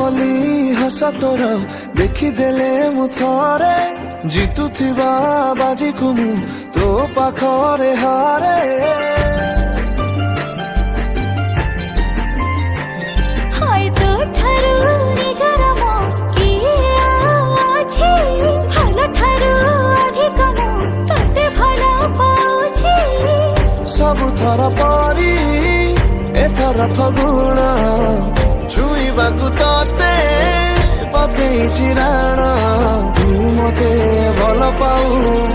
ଭଲି ହସ ତୋର ଦେଖିଦେଲେ ମୁଁ ଥରେ ଜିତୁଥିବା ବାଜିକୁ ମୁଁ ତୋ ପାଖରେ ହାରେ। ହାय ତୋ ଠାରୁ ନିଜର ମୋ କିଏ ଅଛି, ଭଲ ଠାରୁ ଅଧିକ ମୁଁ ତତେ ଭଲ ପାଉଛି। ସବୁଥର ପରି ଏଥର ଫଗୁଣ ଛୁଇଁବାକୁ ତତେ ପକେଇଛି ରାଣ। ତୁ ମତେ ଭଲ ପାଉ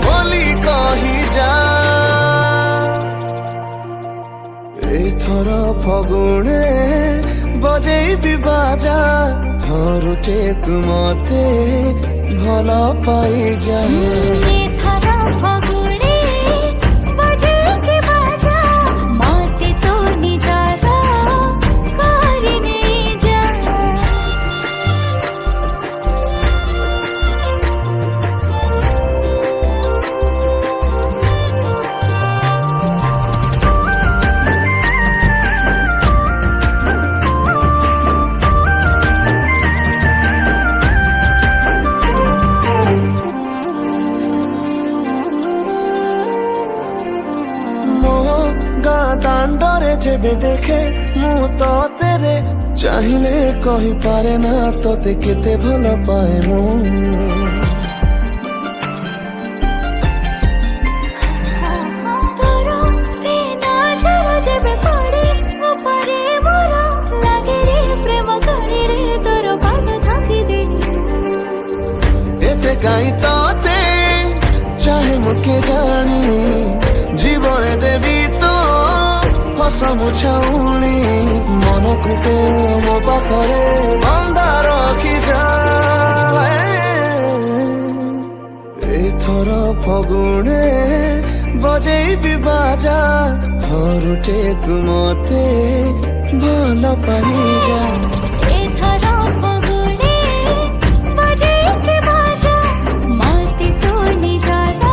ବୋଲି କହିଯା। ଏଥର ଫଗୁଣେ ବଜେଇବି ବାଜା, ଘରୁଟେ ତୁ ମତେ ଭଲ ପାଇଯା। ଏଥର ଫଗୁଣେ ବଜେଇକି ବାଜା, ମତେ ତୋ ନିଜର କରି ନେଇଯା। ଦାଣ୍ଡରେ ଯେବେ ଦେଖେ ମୁଁ ତତେରେ, ଚାହିଁଲେ କହିପାରେ ନା ତତେ କେତେ ଭଲ ପାଏ ମୁଁ। ତୋର ସେ ନଜର ଯେବେ ପଡେ ଉପରେ ମୋର, ଲାଗେ ରେ ପ୍ରେମ ଗଳିରେ ତୋର ପାଦ ଥାପିଦେଲି। ଏତେ କାହିଁ ତତେ ଚାହେଁ ମୁଁ କେଜାଣି, ଜୀବନେ ଦେବି ତ ହସ ମୁଛାଉଣି। ମନକୁ ତ ମୋ ପାଖରେ ବନ୍ଧା ରଖିଯା। ଏଥର ଫଗୁଣେ ବଜେଇବି ବାଜା, ଘରୁଟେ ତୁ ମତେ ଭଲ ପାଇଯା। ଏଥର ଫଗୁଣେ ବଜେଇକି ବାଜା, ମତେ ତୋ ନିଜର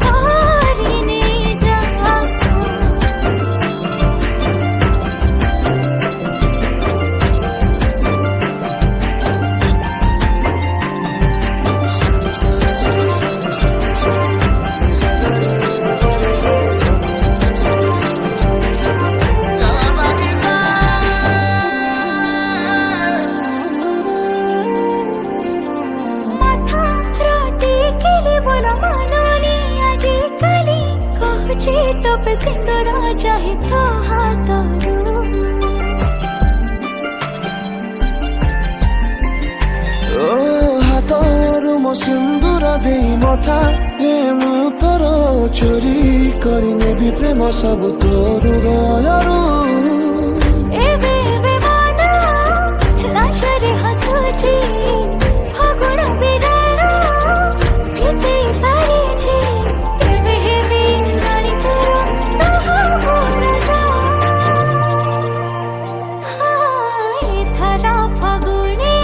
କରି ନେଇଯା। ଟୋପେ ସିନ୍ଦୁର ଚାहे ତ ହାତରୁ, ଓ ହାତରୁ ମୋ ସିନ୍ଦୁର ଦେଇ ମଥା ରେ ମୁଁ ତୋର ଚୋରି କରି ନେବି ପ୍ରେମ ସବୁ ତୋର ହୃଦୟରୁ। ଏବେ ଏବେ ମନ ଲାଜରେ ହସୁଛି, ଫଗୁଣ ବିରାଣ ଫିଟେଇ ସାରିଛି। ଏବେ ହେବି ରାଣୀ ତୋର ତୋ ମୋର ଯା। ଏଥର ଫଗୁଣେ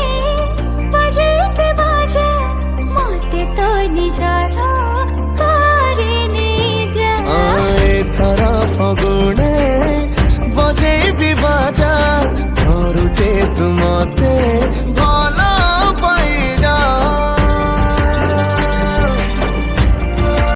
ବଜେଇକି ବାଜା, ମତେ ତୋ ନିଜର କରି ନେଇଯା। ଏଥର ଫଗୁଣେ ବଜେଇବି ବାଜା, ଘରୁଟେ ତୁ ମତେ